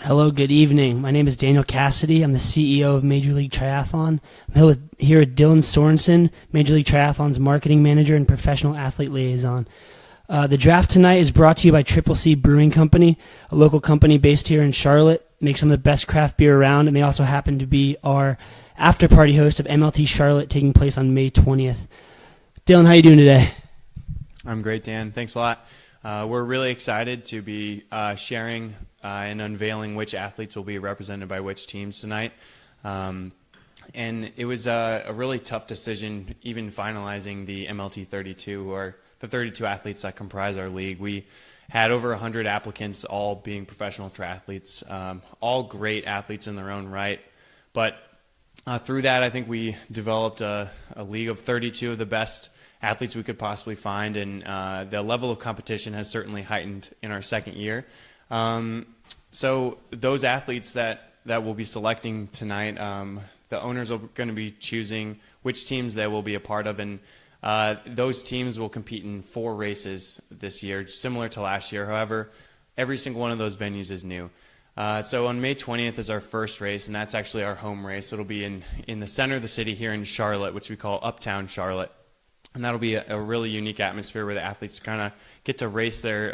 Hello, good evening. My name is Daniel Cassidy. I'm the CEO of Major League Triathlon. I'm here with Dylan Sorensen, Major League Triathlon's marketing manager and professional athlete liaison. The draft tonight is brought to you by Triple C Brewing Company, a local company based here in Charlotte. Make some of the best craft beer around, and they also happen to be our after-party host of MLT Charlotte, taking place on May 20th. Dylan, how are you doing today? I'm great, Dan. Thanks a lot. We're really excited to be sharing and unveiling which athletes will be represented by which teams tonight. And it was a really tough decision, even finalizing the MLT 32, who are the 32 athletes that comprise our league. We had over 100 applicants, all being professional triathletes, all great athletes in their own right. But through that, I think we developed a league of 32 of the best athletes we could possibly find, and the level of competition has certainly heightened in our second year. So those athletes that we'll be selecting tonight, the owners are going to be choosing which teams they will be a part of, and those teams will compete in 4 races this year, similar to last year. However, every single one of those venues is new. So on May 20th is our first race, and that's actually our home race. It'll be in the center of the city here in Charlotte, which we call Uptown Charlotte. And that'll be a really unique atmosphere where the athletes kind of get to race their,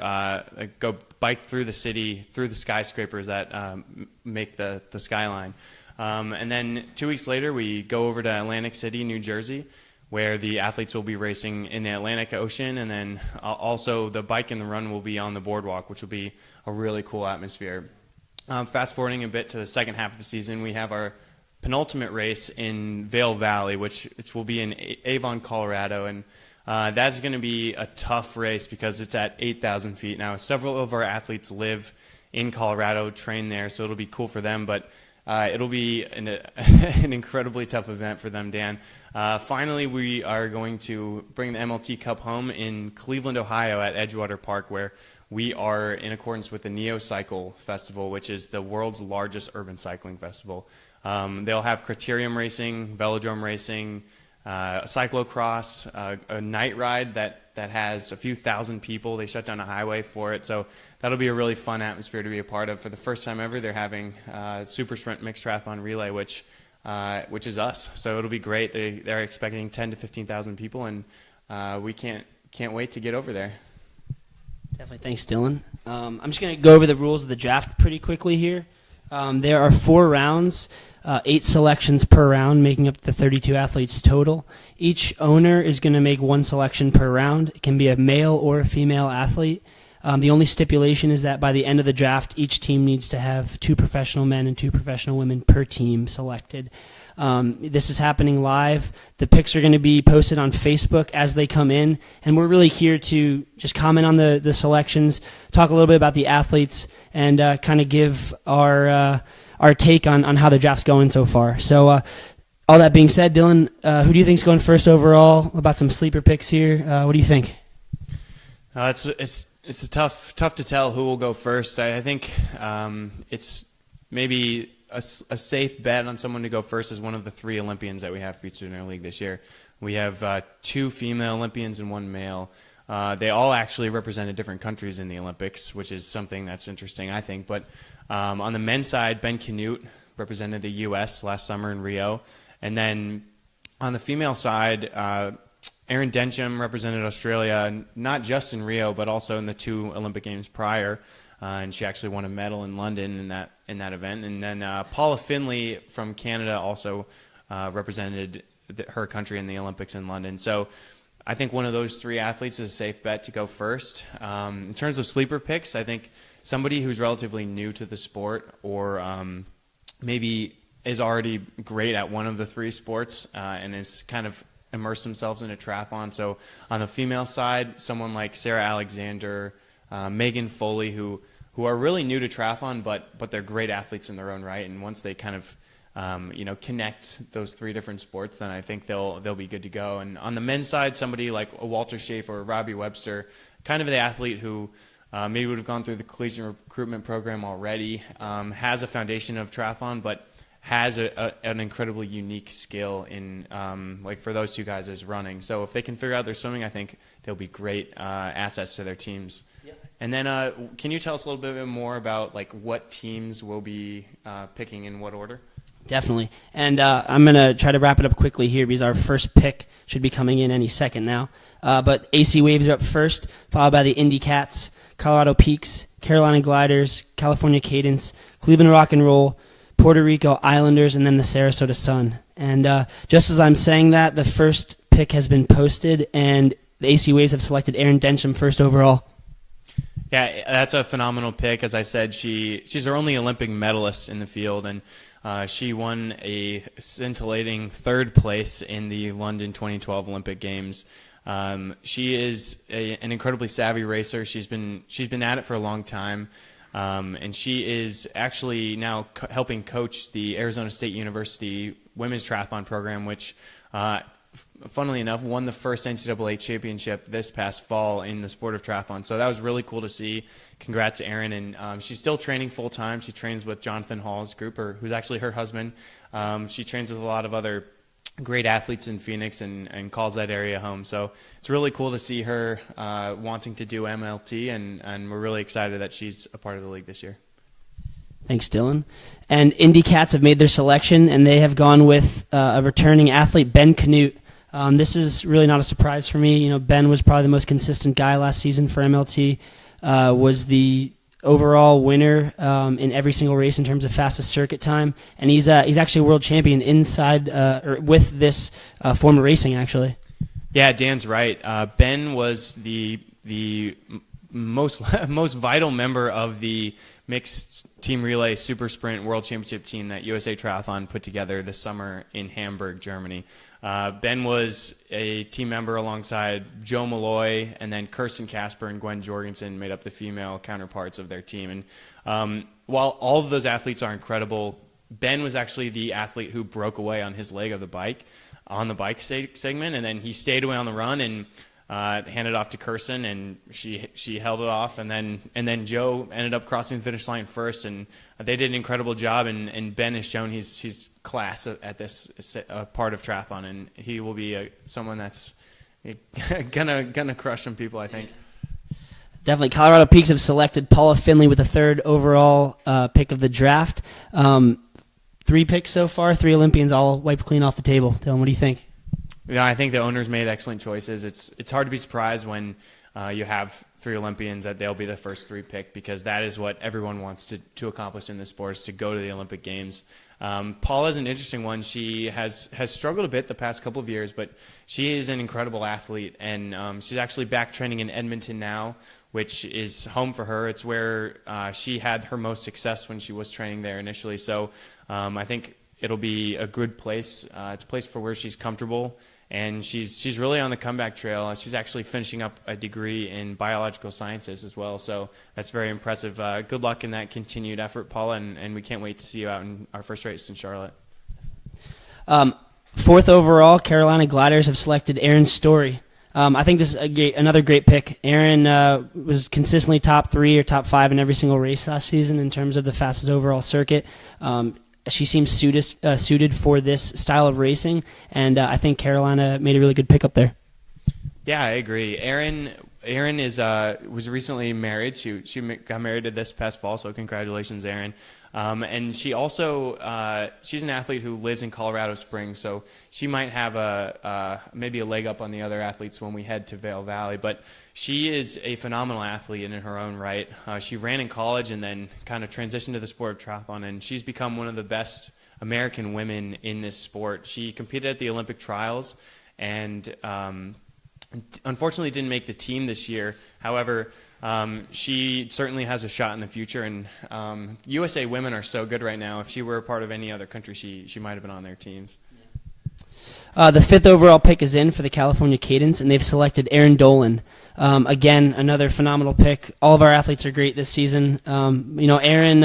go bike through the city, through the skyscrapers that make the skyline. And then 2 weeks later, we go over to Atlantic City, New Jersey, where the athletes will be racing in the Atlantic Ocean. And then also the bike and the run will be on the boardwalk, which will be a really cool atmosphere. Fast forwarding a bit to the second half of the season, we have our penultimate race in Vail Valley, which will be in Avon, Colorado, and that's going to be a tough race because it's at 8,000 feet. Now, several of our athletes live in Colorado, train there, so it'll be cool for them, but it'll be an incredibly tough event for them, Dan. Finally, we are going to bring the MLT Cup home in Cleveland, Ohio at Edgewater Park, where we are in accordance with the Neo Cycle Festival, which is the world's largest urban cycling festival. They'll have criterium racing, velodrome racing, cyclocross, a night ride that has a few thousand people. They shut down a highway for it, so that'll be a really fun atmosphere to be a part of. For the first time ever, they're having Super Sprint Mixed Triathlon Relay, which is us. So it'll be great. They're expecting 10 to 15,000 people, and we can't wait to get over there. Definitely. Thanks, Dylan. I'm just going to go over the rules of the draft pretty quickly here. There are 4 rounds, 8 selections per round, making up the 32 athletes total. Each owner is going to make 1 selection per round. It can be a male or a female athlete. The only stipulation is that by the end of the draft, each team needs to have 2 professional men and 2 professional women per team selected. This is happening live. The picks are going to be posted on Facebook as they come in, and we're really here to just comment on the selections, talk a little bit about the athletes, and kind of give our take on how the draft's going so far. So all that being said, Dylan, who do you think's going first overall? About some sleeper picks here. What do you think? It's tough to tell who will go first. I think it's maybe a safe bet on someone to go first is one of the 3 Olympians that we have featured in our league this year. We have 2 female Olympians and 1 male. They all actually represented different countries in the Olympics, which is something that's interesting, I think. But on the men's side, Ben Canute represented the U.S. last summer in Rio. And then on the female side, Erin Densham represented Australia, not just in Rio, but also in the 2 Olympic Games prior. And she actually won a medal in London in that event. And then Paula Finley from Canada also represented her country in the Olympics in London. So I think one of those 3 athletes is a safe bet to go first. In terms of sleeper picks, I think somebody who's relatively new to the sport or maybe is already great at one of the 3 sports and is kind of immersed themselves in a triathlon. So on the female side, someone like Sarah Alexander, Megan Foley, who are really new to triathlon, but they're great athletes in their own right. And once they kind of connect those 3 different sports, then I think they'll be good to go. And on the men's side, somebody like a Walter Schaefer or Robbie Webster, kind of the athlete who maybe would have gone through the collegiate recruitment program already, has a foundation of triathlon, but has an incredibly unique skill in, like for those 2 guys, is running. So if they can figure out their swimming, I think they'll be great assets to their teams. Yep. And then can you tell us a little bit more about like what teams will be picking in what order? Definitely. And I'm going to try to wrap it up quickly here because our first pick should be coming in any second now. But AC Waves are up first, followed by the Indy Cats, Colorado Peaks, Carolina Gliders, California Cadence, Cleveland Rock and Roll, Puerto Rico Islanders, and then the Sarasota Sun. And just as I'm saying that, the first pick has been posted, and the AC Waves have selected Erin Densham first overall. Yeah, that's a phenomenal pick. As I said, she's our only Olympic medalist in the field, and she won a scintillating third place in the London 2012 Olympic Games. She is an incredibly savvy racer. She's been at it for a long time, and she is actually now helping coach the Arizona State University women's triathlon program, which, funnily enough, won the first NCAA championship this past fall in the sport of triathlon. So that was really cool to see. Congrats to Erin. And she's still training full time. She trains with Jonathan Hall's group, who's actually her husband. She trains with a lot of other great athletes in Phoenix and calls that area home. So it's really cool to see her wanting to do MLT, and we're really excited that she's a part of the league this year. Thanks, Dylan. And Indy Cats have made their selection, and they have gone with a returning athlete, Ben Canute. This is really not a surprise for me. You know, Ben was probably the most consistent guy last season for MLT, was the overall winner in every single race in terms of fastest circuit time, and he's actually a world champion inside or with this form of racing, actually. Yeah, Dan's right. Ben was the most vital member of the mixed team relay super sprint world championship team that USA Triathlon put together this summer in Hamburg, Germany. Ben was a team member alongside Joe Malloy, and then Kirsten Casper and Gwen Jorgensen made up the female counterparts of their team. And while all of those athletes are incredible, Ben was actually the athlete who broke away on his leg of the bike on the bike segment, and then he stayed away on the run and handed off to Kirsten, and she held it off, and then Joe ended up crossing the finish line first, and they did an incredible job. And Ben has shown he's class at this part of triathlon, and he will be someone that's gonna crush some people, I think. Definitely. Colorado Peaks have selected Paula Finley with the third overall pick of the draft. 3 picks so far, 3 Olympians, all wiped clean off the table. Dylan, what do you think? Yeah, I think the owners made excellent choices. It's hard to be surprised when you have 3 Olympians that they'll be the first 3 picked, because that is what everyone wants to accomplish in this sport, is to go to the Olympic Games. Paula's an interesting one. She has struggled a bit the past couple of years, but she is an incredible athlete, and she's actually back training in Edmonton now, which is home for her. It's where she had her most success when she was training there initially. So I think it'll be a good place. It's a place for where she's comfortable, and she's really on the comeback trail. She's actually finishing up a degree in biological sciences as well, so that's very impressive. Good luck in that continued effort, Paula, and we can't wait to see you out in our first race in Charlotte. 4th overall, Carolina Gliders have selected Erin Story. I think this is another great pick. Erin was consistently top 3 or top 5 in every single race last season in terms of the fastest overall circuit. She seems suited for this style of racing, and I think Carolina made a really good pick up there. Yeah, I agree. Erin was recently married. She got married this past fall, so congratulations, Erin. And she also she's an athlete who lives in Colorado Springs, so she might have maybe a leg up on the other athletes when we head to Vail Valley. But she is a phenomenal athlete in her own right. She ran in college and then kind of transitioned to the sport of triathlon, and she's become one of the best American women in this sport. She competed at the Olympic trials and unfortunately didn't make the team this year. However, she certainly has a shot in the future, and USA women are so good right now. If she were a part of any other country, she might have been on their teams. The 5th overall pick is in for the California Cadence, and they've selected Erin Dolan. Again, another phenomenal pick. All of our athletes are great this season. Erin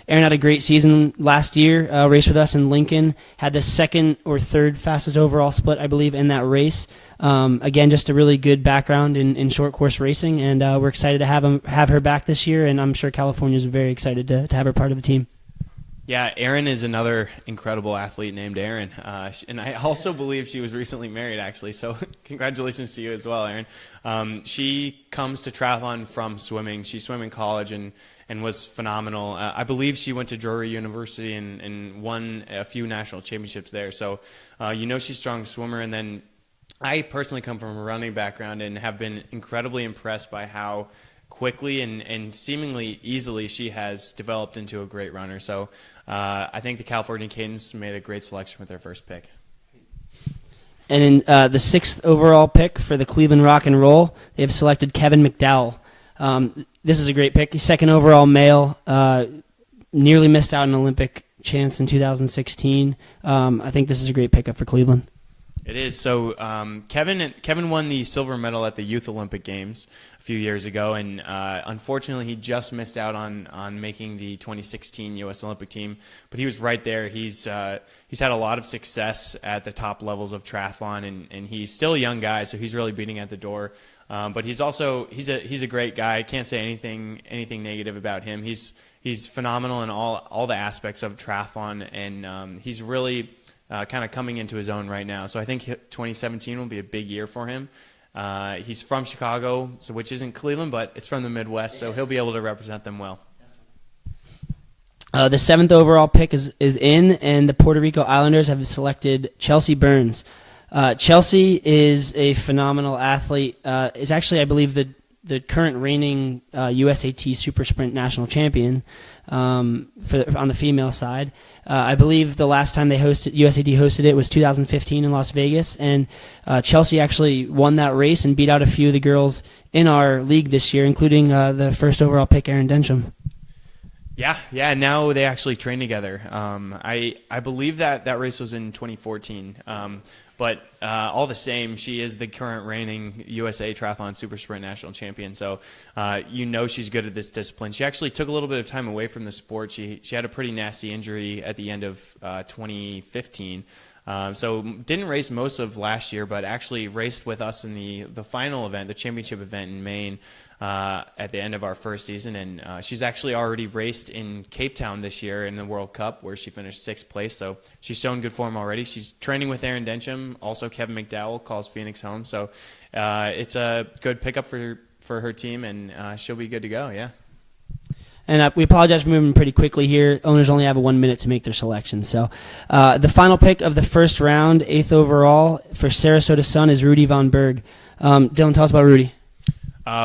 had a great season last year, raced with us in Lincoln, had the 2nd or 3rd fastest overall split, I believe, in that race. Again, just a really good background in short course racing, and we're excited to have her back this year, and I'm sure California is very excited to have her part of the team. Yeah, Erin is another incredible athlete named Erin, and I also believe she was recently married, actually. So congratulations to you as well, Erin. She comes to triathlon from swimming. She swam in college and was phenomenal. I believe she went to Drury University and won a few national championships there. So she's a strong swimmer. And then I personally come from a running background and have been incredibly impressed by how quickly and seemingly easily she has developed into a great runner. So I think the California Cadence made a great selection with their first pick. And in the 6th overall pick for the Cleveland Rock and Roll, they have selected Kevin McDowell. This is a great pick. He's 2nd overall male, nearly missed out on an Olympic chance in 2016. I think this is a great pickup for Cleveland. It is. So Kevin won the silver medal at the Youth Olympic Games a few years ago, and unfortunately he just missed out on making the 2016 U.S. Olympic team. But he was right there. He's had a lot of success at the top levels of triathlon, and he's still a young guy, so he's really beating at the door. But he's a great guy. I can't say anything negative about him. He's phenomenal in all the aspects of triathlon, and he's really kind of coming into his own right now. So I think 2017 will be a big year for him. He's from Chicago, which isn't Cleveland, but it's from the Midwest, so he'll be able to represent them well. The 7th overall pick is in, and the Puerto Rico Islanders have selected Chelsea Burns. Chelsea is a phenomenal athlete. Is actually, I believe, the current reigning USAT Super Sprint national champion on the female side. I believe the last time USAT hosted it was 2015 in Las Vegas, and Chelsea actually won that race and beat out a few of the girls in our league this year, including the 1st overall pick, Erin Densham. Yeah. Now they actually train together. I believe that race was in 2014. But all the same, she is the current reigning USA Triathlon Super Sprint national champion. So she's good at this discipline. She actually took a little bit of time away from the sport. She had a pretty nasty injury at the end of 2015. So didn't race most of last year, but actually raced with us in the final event, the championship event in Maine, at the end of our first season. And she's actually already raced in Cape Town this year in the World Cup, where she finished 6th place. So she's shown good form already. She's training with Erin Densham. Also, Kevin McDowell calls Phoenix home. So it's a good pickup for her team, and she'll be good to go, yeah. And we apologize for moving pretty quickly here. Owners only have 1 minute to make their selection. So the final pick of the first round, 8th overall, for Sarasota Sun is Rudy Von Berg. Dylan, tell us about Rudy.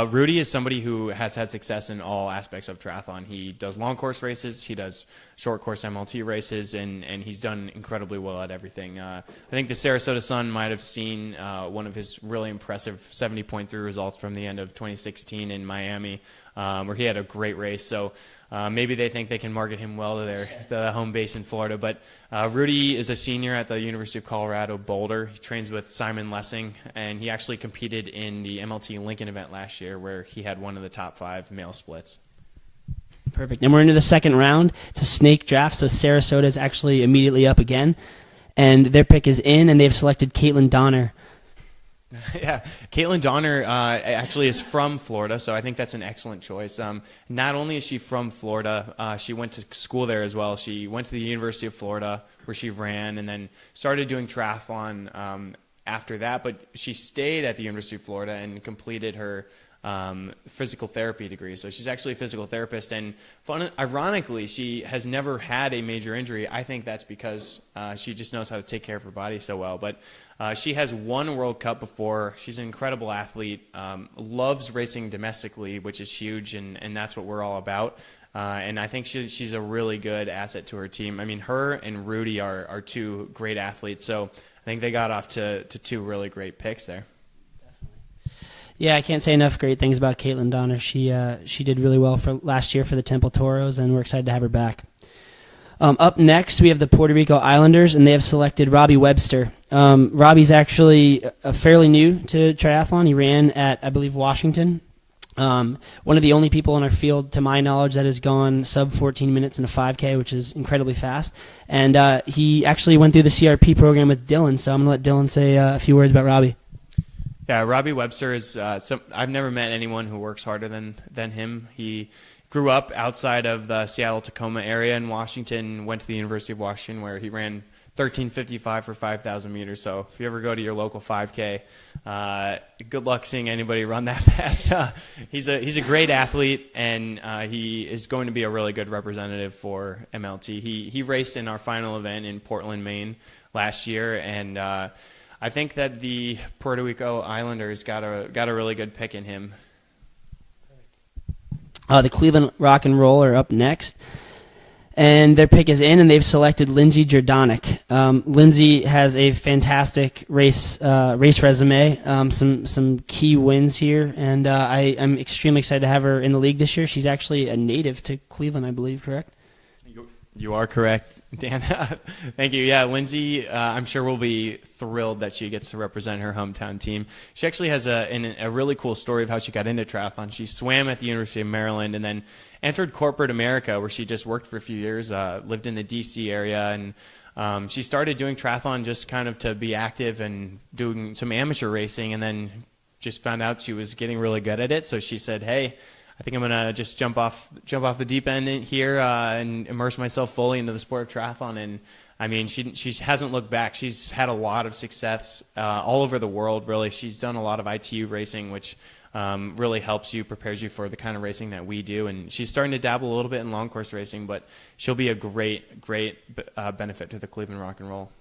Rudy is somebody who has had success in all aspects of triathlon. He does long course races, he does short course MLT races, and he's done incredibly well at everything. I think the Sarasota Sun might have seen one of his really impressive 70.3 results from the end of 2016 in Miami, where he had a great race. So maybe they think they can market him well to the home base in Florida. But Rudy is a senior at the University of Colorado Boulder. He trains with Simon Lessing, and he actually competed in the MLT Lincoln event last year, where he had one of the top 5 male splits. Perfect. And we're into the second round. It's a snake draft, so Sarasota is actually immediately up again. And their pick is in, and they've selected Caitlin Donner. Yeah, Caitlin Donner actually is from Florida, so I think that's an excellent choice. Not only is she from Florida, she went to school there as well. She went to the University of Florida, where she ran, and then started doing triathlon after that. But she stayed at the University of Florida and completed her physical therapy degree. So she's actually a physical therapist, and ironically, she has never had a major injury. I think that's because she just knows how to take care of her body so well. But she has won a World Cup before. She's an incredible athlete, loves racing domestically, which is huge, and that's what we're all about. And I think she's a really good asset to her team. I mean, her and Rudy are 2 great athletes, so I think they got off to 2 really great picks there. Yeah, I can't say enough great things about Caitlin Donner. She did really well for last year for the Temple Toros, and we're excited to have her back. Up next, we have the Puerto Rico Islanders, and they have selected Robbie Webster. Robbie's actually fairly new to triathlon. He ran at, I believe, Washington. One of the only people in our field, to my knowledge, that has gone sub 14 minutes in a 5K, which is incredibly fast. And he actually went through the CRP program with Dylan, so I'm going to let Dylan say a few words about Robbie. Yeah, Robbie Webster is. I've never met anyone who works harder than him. He grew up outside of the Seattle-Tacoma area in Washington, went to the University of Washington where he ran 13:55 for 5,000 meters. So if you ever go to your local 5K, good luck seeing anybody run that fast. He's a great athlete, and he is going to be a really good representative for MLT. He raced in our final event in Portland, Maine last year, and I think that the Puerto Rico Islanders got a really good pick in him. The Cleveland Rock and Roll are up next. And their pick is in, and they've selected Lindsay Jordanek. Lindsay has a fantastic race resume, some key wins here, and I'm extremely excited to have her in the league this year. She's actually a native to Cleveland, I believe, correct? You are correct, Dan. Thank you. Yeah, Lindsay, I'm sure will be thrilled that she gets to represent her hometown team. She actually has a really cool story of how she got into triathlon. She swam at the University of Maryland and then entered corporate America, where she just worked for a few years, lived in the D.C. area, and she started doing triathlon just kind of to be active and doing some amateur racing, and then just found out she was getting really good at it. So she said, hey, I think I'm gonna just jump off the deep end here and immerse myself fully into the sport of triathlon. And I mean, she hasn't looked back. She's had a lot of success all over the world. Really, she's done a lot of ITU racing, which really helps you, prepares you for the kind of racing that we do. And she's starting to dabble a little bit in long course racing, but she'll be a great benefit to the Cleveland Rock and Roll.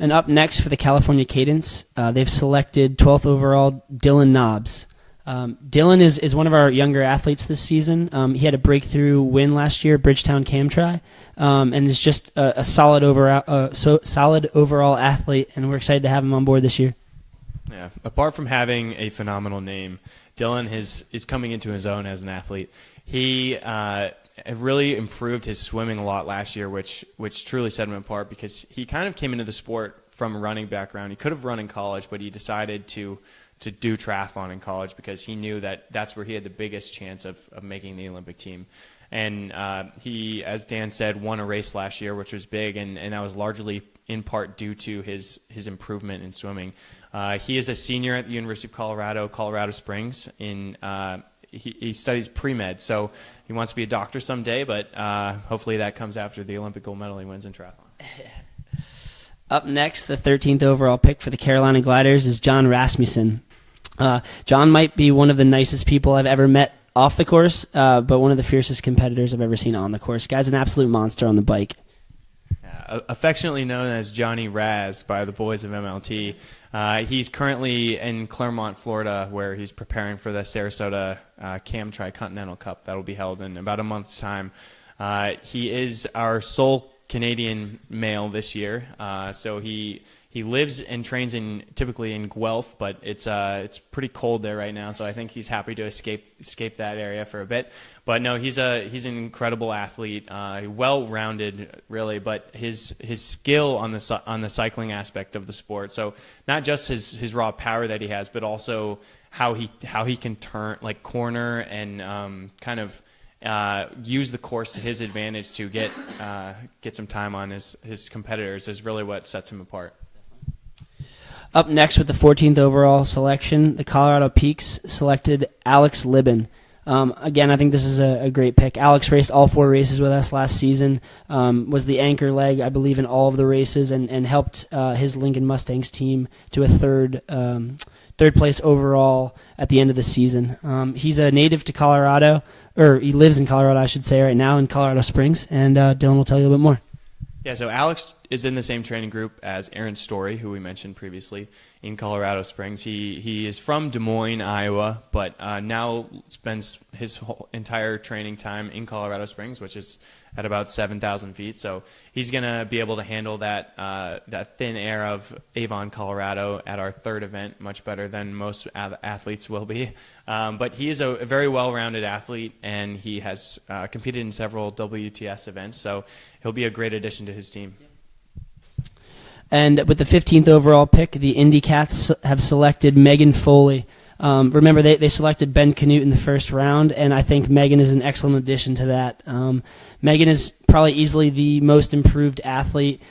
And up next for the California Cadence, they've selected 12th overall Dylan Nobbs. Dylan is one of our younger athletes this season. He had a breakthrough win last year, Bridgetown Camtri, and is just a solid overall athlete, and we're excited to have him on board this year. Yeah, apart from having a phenomenal name, Dylan is coming into his own as an athlete. He really improved his swimming a lot last year, which truly set him apart, because he kind of came into the sport from a running background. He could have run in college, but he decided to do triathlon in college because he knew that that's where he had the biggest chance of making the Olympic team. And he, as Dan said, won a race last year, which was big, and that was largely in part due to his improvement in swimming. He is a senior at the University of Colorado Springs. He studies pre-med, so he wants to be a doctor someday, but hopefully that comes after the Olympic gold medal he wins in triathlon. Up next, the 13th overall pick for the Carolina Gliders is John Rasmussen. John might be one of the nicest people I've ever met off the course, but one of the fiercest competitors I've ever seen on the course. Guy's an absolute monster on the bike. Affectionately known as Johnny Raz by the boys of MLT. He's currently in Claremont, Florida, where he's preparing for the Sarasota Cam Tri-Continental Cup that will be held in about a month's time. He is our sole Canadian male this year, so he lives and trains typically in Guelph, but it's pretty cold there right now, so I think he's happy to escape that area for a bit. But no, he's an incredible athlete, well-rounded really, but his skill on the cycling aspect of the sport. So not just his raw power that he has, but also how he can turn, like corner and kind of use the course to his advantage to get some time on his competitors is really what sets him apart. Up next with the 14th overall selection, the Colorado Peaks selected Alex Libben. Again, I think this is a great pick. Alex raced all 4 races with us last season, was the anchor leg, I believe, in all of the races, and helped his Lincoln Mustangs team to a third place overall at the end of the season. He's a native to Colorado, or he lives in Colorado, I should say, right now in Colorado Springs, and Dylan will tell you a little bit more. Yeah, so Alex is in the same training group as Aaron Story, who we mentioned previously, in Colorado Springs. He is from Des Moines, Iowa, but now spends his whole entire training time in Colorado Springs, which is at about 7,000 feet. So he's going to be able to handle that thin air of Avon, Colorado at our third event much better than most athletes will be. But he is a very well-rounded athlete, and he has competed in several WTS events, so he'll be a great addition to his team. And with the 15th overall pick, the Indy Cats have selected Megan Foley. Remember, they selected Ben Canute in the first round, and I think Megan is an excellent addition to that. Megan is probably easily the most improved athlete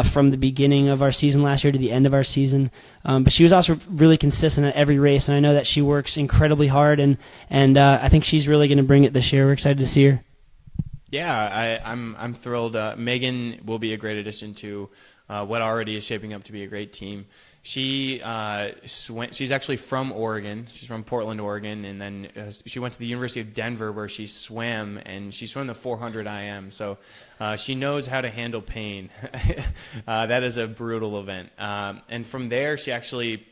from the beginning of our season last year to the end of our season. But she was also really consistent at every race, and I know that she works incredibly hard, and I think she's really going to bring it this year. We're excited to see her. Yeah, I'm thrilled. Megan will be a great addition to what already is shaping up to be a great team. She's actually from Oregon. She's from Portland, Oregon, and then she went to the University of Denver where she swam, and she swam the 400 IM. So she knows how to handle pain. That is a brutal event. And from there, she actually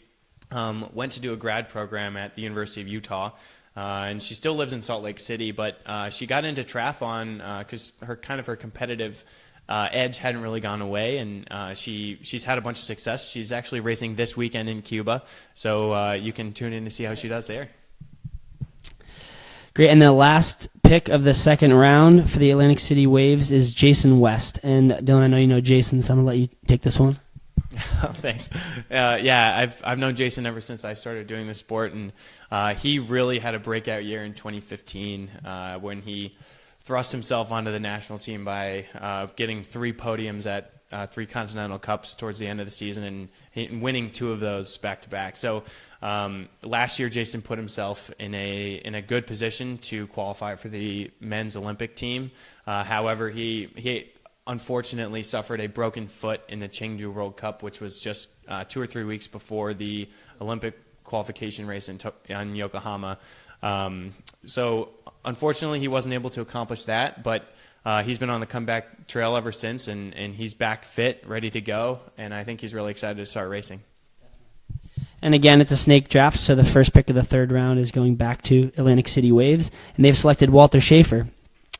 went to do a grad program at the University of Utah. And she still lives in Salt Lake City, but she got into triathlon because her competitive edge hadn't really gone away, and she's had a bunch of success. She's actually racing this weekend in Cuba, so you can tune in to see how she does there. Great, and the last pick of the second round for the Atlantic City Waves is Jason West. And Dylan, I know you know Jason, so I'm gonna let you take this one. Thanks. Yeah, I've known Jason ever since I started doing this sport, and he really had a breakout year in 2015 when he thrust himself onto the national team by getting 3 podiums at 3 Continental Cups towards the end of the season and winning 2 of those back-to-back. So last year, Jason put himself in a good position to qualify for the men's Olympic team. However, he unfortunately suffered a broken foot in the Chengdu World Cup, which was just 2 or 3 weeks before the Olympic qualification race in Yokohama. So unfortunately, he wasn't able to accomplish that, but he's been on the comeback trail ever since, and he's back fit, ready to go, and I think he's really excited to start racing. And again, it's a snake draft, so the first pick of the third round is going back to Atlantic City Waves, and they've selected Walter Schaefer.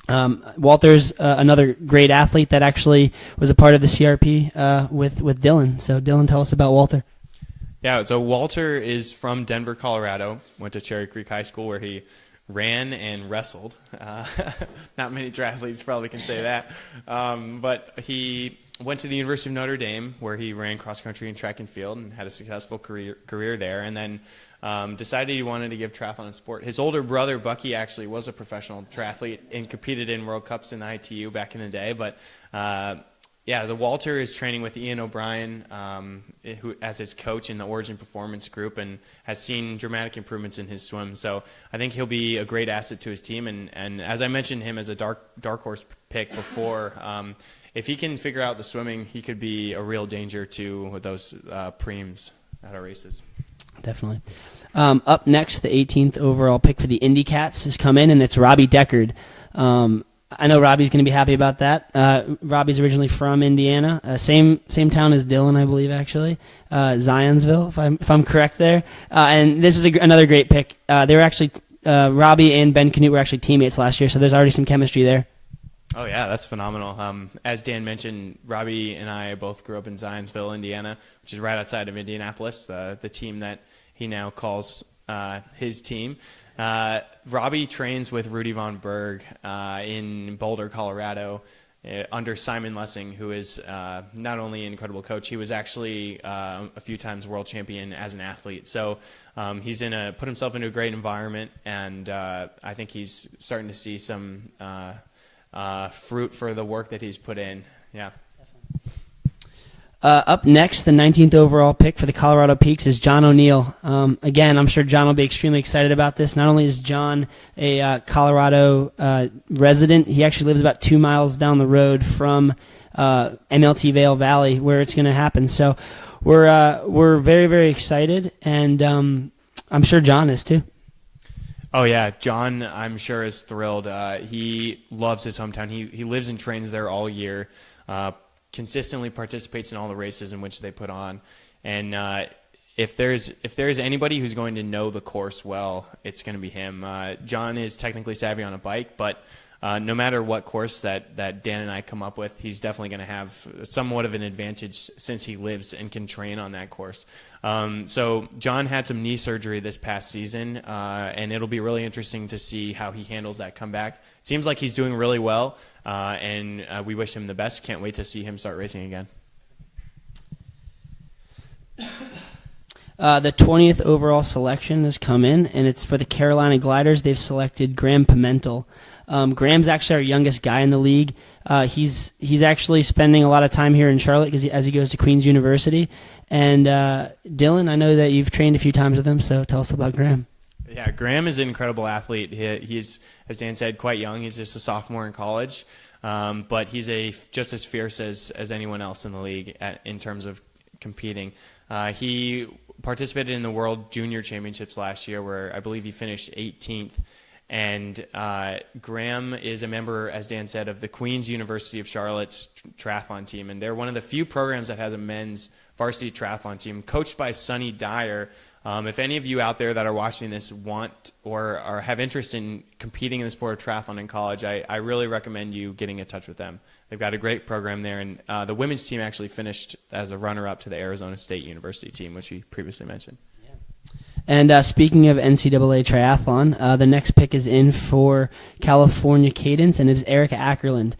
Walter's another great athlete that actually was a part of the CRP with Dylan. So Dylan, tell us about Walter. Yeah, so Walter is from Denver, Colorado, went to Cherry Creek High School where he ran and wrestled. Not many triathletes probably can say that. But he went to the University of Notre Dame where he ran cross-country and track and field and had a successful career there, and then decided he wanted to give triathlon a sport. His older brother, Bucky, actually was a professional triathlete and competed in World Cups in the ITU back in the day, but yeah, the Walter is training with Ian O'Brien who as his coach in the Origin Performance Group and has seen dramatic improvements in his swim. So I think he'll be a great asset to his team. And as I mentioned him as a dark horse pick before, if he can figure out the swimming, he could be a real danger to those preems at our races. Definitely. Up next, the 18th overall pick for the Indy Cats has come in, and it's Robbie Deckard. I know Robbie's going to be happy about that. Robbie's originally from Indiana, same town as Dylan, I believe, actually, Zionsville, if I'm correct there. And this is another great pick. They were actually Robbie and Ben Canute were actually teammates last year, so there's already some chemistry there. Oh yeah, that's phenomenal. As Dan mentioned, Robbie and I both grew up in Zionsville, Indiana, which is right outside of Indianapolis, the team that he now calls his team. Robbie trains with Rudy Von Berg in Boulder, Colorado, under Simon Lessing, who is not only an incredible coach, he was actually a few times world champion as an athlete. So he's put himself into a great environment, and I think he's starting to see some fruit for the work that he's put in. Yeah. Up next, the 19th overall pick for the Colorado Peaks is John O'Neill. Again, I'm sure John will be extremely excited about this. Not only is John a Colorado resident, he actually lives about 2 miles down the road from MLT Vail Valley, where it's going to happen. So we're very, very excited, and I'm sure John is too. Oh yeah, John, I'm sure is thrilled. He loves his hometown. He lives and trains there all year. Consistently participates in all the races in which they put on, and if there's anybody who's going to know the course well, it's going to be him. John is technically savvy on a bike, but no matter what course that Dan and I come up with, he's definitely going to have somewhat of an advantage since he lives and can train on that course. So John had some knee surgery this past season, and it'll be really interesting to see how he handles that comeback. Seems like he's doing really well, and we wish him the best. Can't wait to see him start racing again. The 20th overall selection has come in, and it's for the Carolina Gliders. They've selected Graham Pimentel. Graham's actually our youngest guy in the league. He's actually spending a lot of time here in Charlotte as he goes to Queen's University. And Dylan, I know that you've trained a few times with him, so tell us about Graham. Yeah, Graham is an incredible athlete. He's, as Dan said, quite young. He's just a sophomore in college, but he's just as fierce as anyone else in the league in terms of competing. He participated in the World Junior Championships last year, where I believe he finished 18th. And Graham is a member, as Dan said, of the Queen's University of Charlotte's triathlon team, and they're one of the few programs that has a men's varsity triathlon team, coached by Sonny Dyer. If any of you out there that are watching this want or have interest in competing in the sport of triathlon in college, I really recommend you getting in touch with them. They've got a great program there, and the women's team actually finished as a runner-up to the Arizona State University team, which we previously mentioned. And speaking of NCAA triathlon, the next pick is in for California Cadence, and it is Erica Ackerland.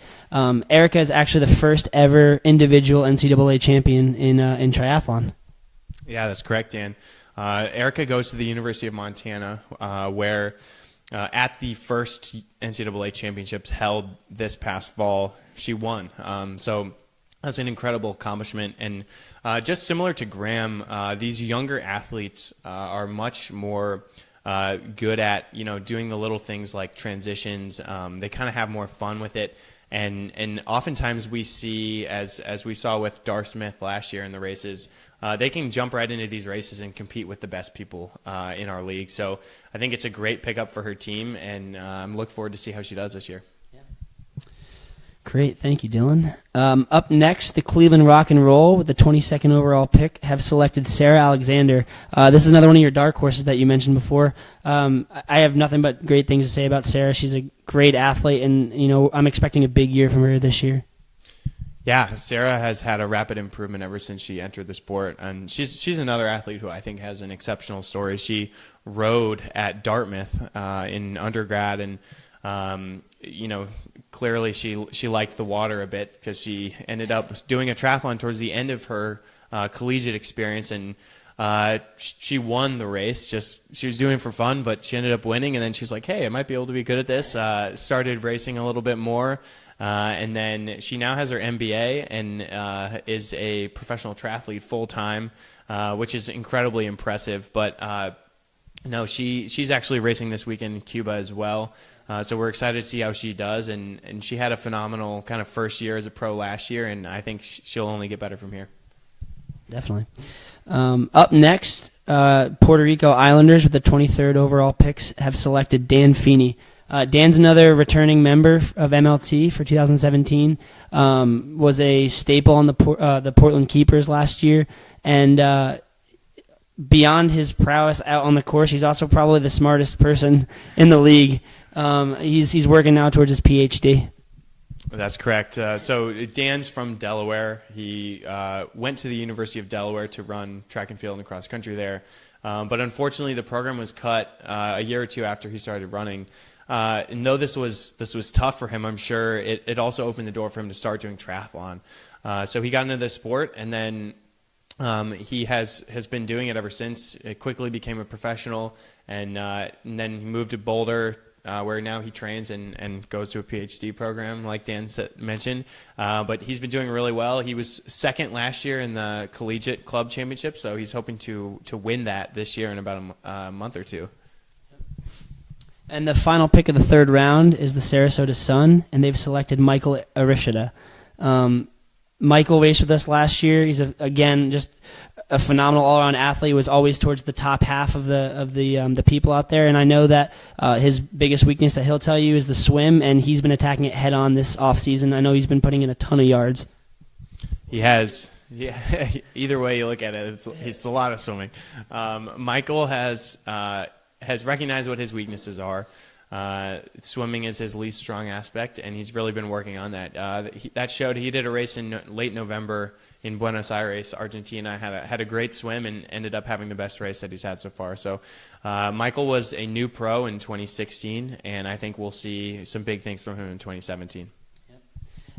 Erica is actually the first ever individual NCAA champion in triathlon. Yeah, that's correct, Dan. Erica goes to the University of Montana, where at the first NCAA championships held this past fall, she won. So that's an incredible accomplishment. And just similar to Graham, these younger athletes are much more good at doing the little things like transitions. They kind of have more fun with it. And oftentimes we see, as we saw with Dar Smith last year in the races, they can jump right into these races and compete with the best people in our league. So I think it's a great pickup for her team, and I'm looking forward to see how she does this year. Great, thank you, Dylan. Up next, the Cleveland Rock and Roll with the 22nd overall pick have selected Sarah Alexander. This is another one of your dark horses that you mentioned before. I have nothing but great things to say about Sarah. She's a great athlete, and I'm expecting a big year from her this year. Yeah, Sarah has had a rapid improvement ever since she entered the sport, and she's another athlete who I think has an exceptional story. She rode at Dartmouth in undergrad, and clearly she liked the water a bit because she ended up doing a triathlon towards the end of her collegiate experience, and she won the race. She was doing it for fun, but she ended up winning, and then she's like, hey, I might be able to be good at this. Started racing a little bit more, and then she now has her MBA and is a professional triathlete full-time, which is incredibly impressive. But no, she's actually racing this weekend in Cuba as well. So we're excited to see how she does, and she had a phenomenal kind of first year as a pro last year, and I think she'll only get better from here. Definitely. Up next, Puerto Rico Islanders with the 23rd overall picks have selected Dan Feeney. Dan's another returning member of MLT for 2017, was a staple on the Portland Keepers last year, and beyond his prowess out on the course, he's also probably the smartest person in the league. He's working now towards his PhD. That's correct. So Dan's from Delaware. He went to the University of Delaware to run track and field and cross country there. But unfortunately, the program was cut a year or two after he started running. And though this was tough for him, I'm sure it also opened the door for him to start doing triathlon. So he got into the sport, and then he has been doing it ever since. It quickly became a professional, and then he moved to Boulder, where now he trains and goes to a PhD program, like Dan mentioned. But he's been doing really well. He was second last year in the collegiate club championship, so he's hoping to win that this year in about a month or two. And the final pick of the third round is the Sarasota Sun, and they've selected Michael Arishida. Michael raced with us last year. He's again just a phenomenal all-around athlete. Was always towards the top half of the people out there. And I know that his biggest weakness that he'll tell you is the swim, and he's been attacking it head on this off season. I know he's been putting in a ton of yards. He has. Yeah. Either way you look at it, it's a lot of swimming. Michael has recognized what his weaknesses are. Swimming is his least strong aspect, and he's really been working on that. That showed. He did a race in late November in Buenos Aires, Argentina. Had a great swim and ended up having the best race that he's had so far. So Michael was a new pro in 2016, and I think we'll see some big things from him in 2017.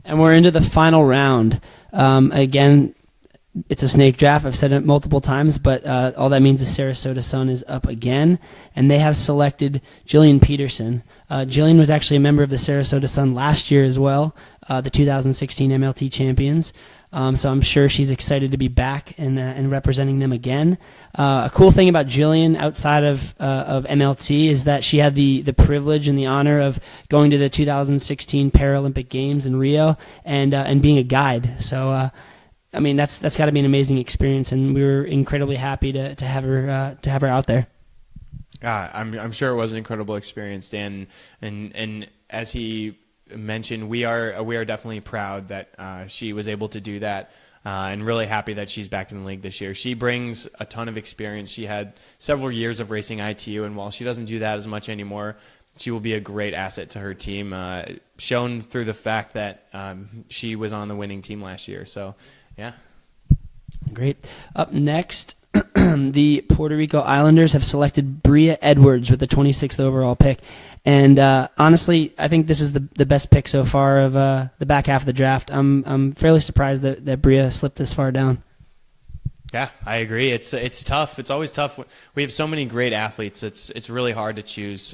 And we're into the final round. Again, it's a snake draft. I've said it multiple times, but all that means is Sarasota Sun is up again, and they have selected Jillian Peterson. Jillian was actually a member of the Sarasota Sun last year as well, the 2016 MLT champions. So I'm sure she's excited to be back and representing them again. A cool thing about Jillian outside of MLT is that she had the privilege and the honor of going to the 2016 Paralympic Games in Rio and being a guide. So I mean that's got to be an amazing experience, and we were incredibly happy to have her out there. I'm sure it was an incredible experience, Dan, and as he mentioned, we are definitely proud that she was able to do that, and really happy that she's back in the league this year. She brings a ton of experience. She had several years of racing ITU, and while she doesn't do that as much anymore, she will be a great asset to her team, shown through the fact that she was on the winning team last year. So, yeah. Great. Up next, the Puerto Rico Islanders have selected Bria Edwards with the 26th overall pick. And honestly, I think this is the best pick so far of the back half of the draft. I'm fairly surprised that Bria slipped this far down. Yeah, I agree. It's tough. It's always tough. We have so many great athletes. It's really hard to choose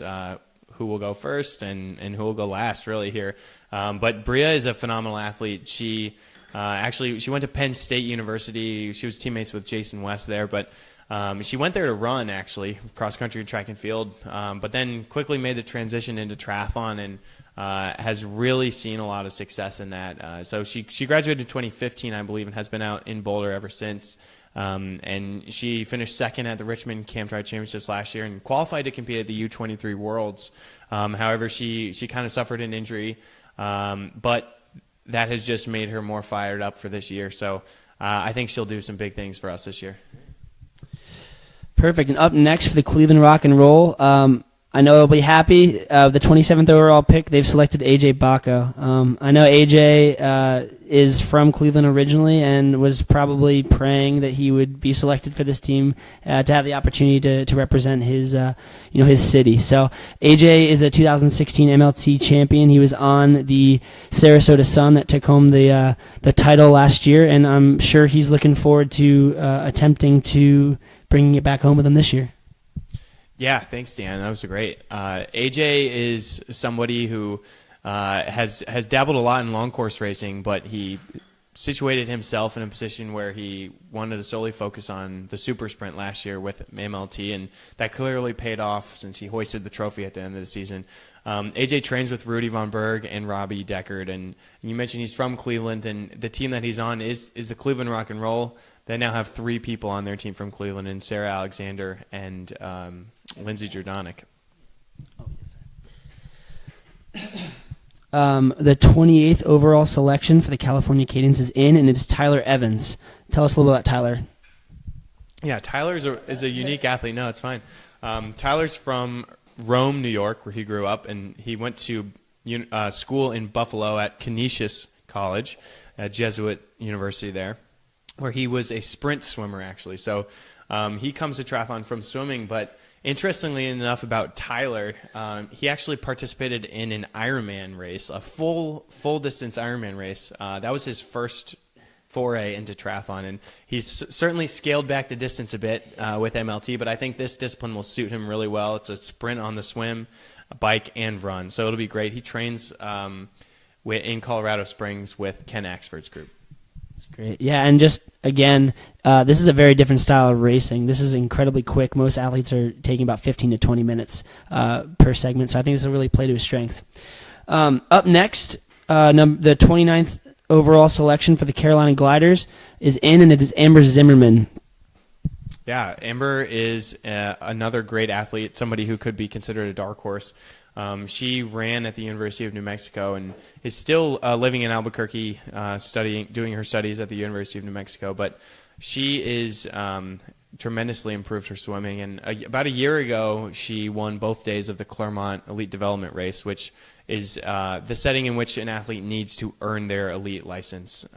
who will go first and who will go last, really, here. But Bria is a phenomenal athlete. She went to Penn State University. She was teammates with Jason West there, but she went there to run, actually, cross-country, track and field, but then quickly made the transition into triathlon and has really seen a lot of success in that. So she graduated in 2015, I believe, and has been out in Boulder ever since. And she finished second at the Richmond Camp Tri Championships last year and qualified to compete at the U23 Worlds. However, she kind of suffered an injury, but that has just made her more fired up for this year. So I think she'll do some big things for us this year. Perfect. And up next for the Cleveland Rock and Roll, I know they'll be happy. The 27th overall pick, they've selected AJ Bacco. I know AJ is from Cleveland originally and was probably praying that he would be selected for this team to have the opportunity to represent his city. So AJ is a 2016 MLT champion. He was on the Sarasota Sun that took home the title last year, and I'm sure he's looking forward to attempting to bringing it back home with him this year. Yeah, thanks, Dan. That was great. AJ is somebody who has dabbled a lot in long course racing, but he situated himself in a position where he wanted to solely focus on the super sprint last year with MLT, and that clearly paid off since he hoisted the trophy at the end of the season. AJ trains with Rudy Von Berg and Robbie Deckard, and you mentioned he's from Cleveland, and the team that he's on is the Cleveland Rock and Roll. They now have 3 people on their team from Cleveland, and Sarah Alexander and Lindsay Jordanek. The 28th overall selection for the California Cadence is in, and it is Tyler Evans. Tell us a little about Tyler. Yeah, Tyler is a unique athlete. No, it's fine. Tyler's from Rome, New York, where he grew up, and he went to school in Buffalo at Canisius College, a Jesuit university there, where he was a sprint swimmer, actually. So he comes to triathlon from swimming, but interestingly enough about Tyler, he actually participated in an Ironman race, a full distance Ironman race. That was his first foray into triathlon, and he's certainly scaled back the distance a bit with MLT, but I think this discipline will suit him really well. It's a sprint on the swim, a bike, and run, so it'll be great. He trains in Colorado Springs with Ken Axford's group. Great. Yeah, and just, again, this is a very different style of racing. This is incredibly quick. Most athletes are taking about 15 to 20 minutes per segment, so I think this will really play to his strength. Up next, the 29th overall selection for the Carolina Gliders is in, and it is Amber Zimmerman. Yeah, Amber is another great athlete, somebody who could be considered a dark horse. She ran at the University of New Mexico and is still living in Albuquerque, doing her studies at the University of New Mexico. But she is tremendously improved her swimming. And about a year ago, she won both days of the Claremont Elite Development Race, which is the setting in which an athlete needs to earn their elite license,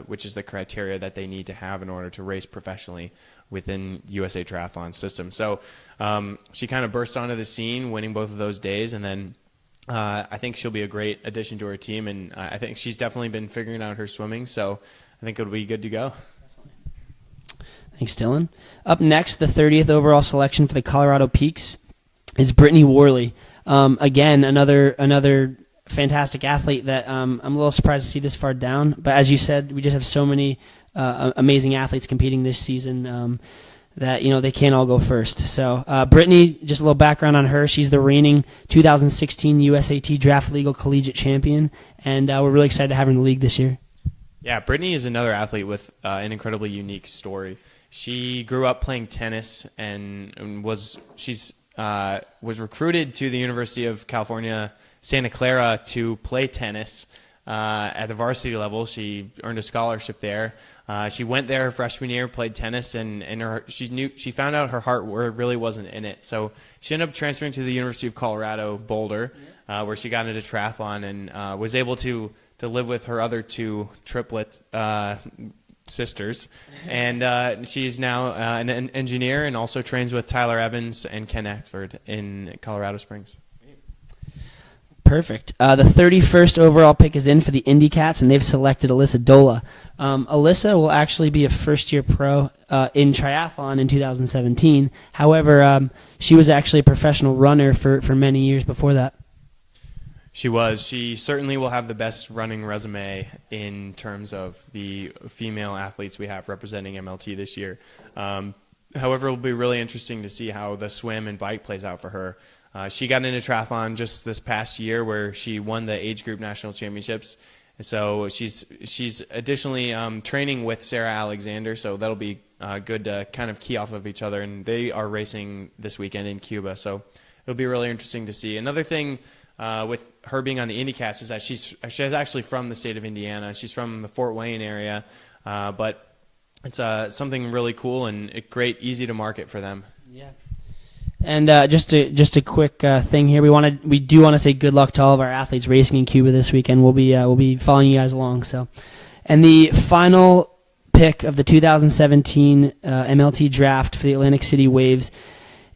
which is the criteria that they need to have in order to race professionally within USA Triathlon system. So she kind of burst onto the scene, winning both of those days, and then I think she'll be a great addition to her team, and I think she's definitely been figuring out her swimming, so I think it'll be good to go. Thanks, Dylan. Up next, the 30th overall selection for the Colorado Peaks is Brittany Worley. Again, another fantastic athlete that I'm a little surprised to see this far down. But as you said, we just have so many amazing athletes competing this season that they can't all go first. So Brittany, just a little background on her. She's the reigning 2016 USAT Draft Legal Collegiate Champion, and we're really excited to have her in the league this year. Yeah, Brittany is another athlete with an incredibly unique story. She grew up playing tennis and was recruited to the University of California, Santa Clara to play tennis at the varsity level. She earned a scholarship there. She went there her freshman year, played tennis, and she found out her heart really wasn't in it. So she ended up transferring to the University of Colorado Boulder, where she got into triathlon and was able to live with her other two triplet sisters. And she's now an engineer and also trains with Tyler Evans and Ken Eckford in Colorado Springs. Perfect. The 31st overall pick is in for the Indy Cats, and they've selected Alyssa Dola. Alyssa will actually be a first-year pro in triathlon in 2017. However, she was actually a professional runner for many years before that. She was. She certainly will have the best running resume in terms of the female athletes we have representing MLT this year. However, it will be really interesting to see how the swim and bike plays out for her. She got into triathlon just this past year where she won the age group national championships. And so she's additionally training with Sarah Alexander, so that'll be good to kind of key off of each other. And they are racing this weekend in Cuba, so it'll be really interesting to see. Another thing with her being on the IndyCats is that she's actually from the state of Indiana. She's from the Fort Wayne area, but it's something really cool and great, easy to market for them. Yeah. And just a quick thing here, we do want to say good luck to all of our athletes racing in Cuba this weekend. We'll be following you guys along. So, and the final pick of the 2017 MLT Draft for the Atlantic City Waves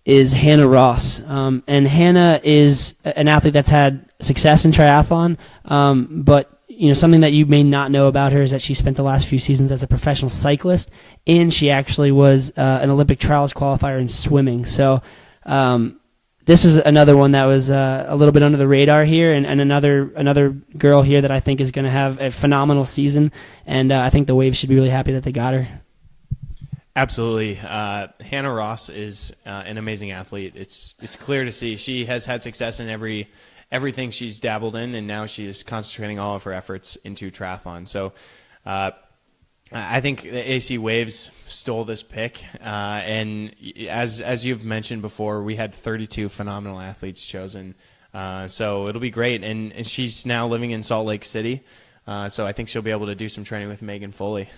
is Hannah Ross. And Hannah is an athlete that's had success in triathlon, but something that you may not know about her is that she spent the last few seasons as a professional cyclist, and she actually was an Olympic trials qualifier in swimming. So this is another one that was a little bit under the radar here, and another girl here that I think is going to have a phenomenal season, and I think the Waves should be really happy that they got her. Absolutely. Hannah Ross is an amazing athlete. It's clear to see she has had success in everything she's dabbled in, and now she is concentrating all of her efforts into triathlon. So I think the AC Waves stole this pick, and as you've mentioned before, we had 32 phenomenal athletes chosen. So it'll be great, and she's now living in Salt Lake City, so I think she'll be able to do some training with Megan Foley.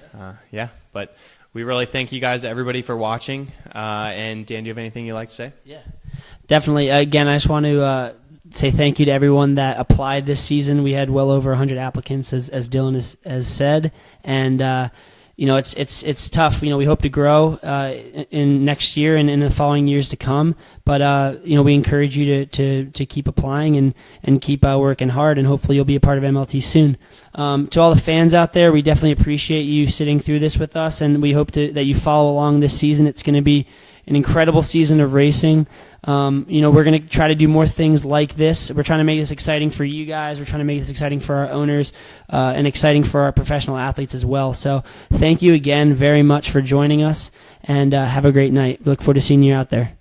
But we really thank you guys, everybody, for watching. And Dan, do you have anything you'd like to say? Yeah, definitely. Again, I just want to say thank you to everyone that applied this season. We had well over 100 applicants, as Dylan has said, and it's tough. We hope to grow in next year and in the following years to come. But we encourage you to keep applying and keep working hard, and hopefully you'll be a part of MLT soon. To all the fans out there, we definitely appreciate you sitting through this with us, and we hope that you follow along this season. It's going to be an incredible season of racing. We're going to try to do more things like this. We're trying to make this exciting for you guys. We're trying to make this exciting for our owners and exciting for our professional athletes as well. So thank you again very much for joining us, and have a great night. We look forward to seeing you out there.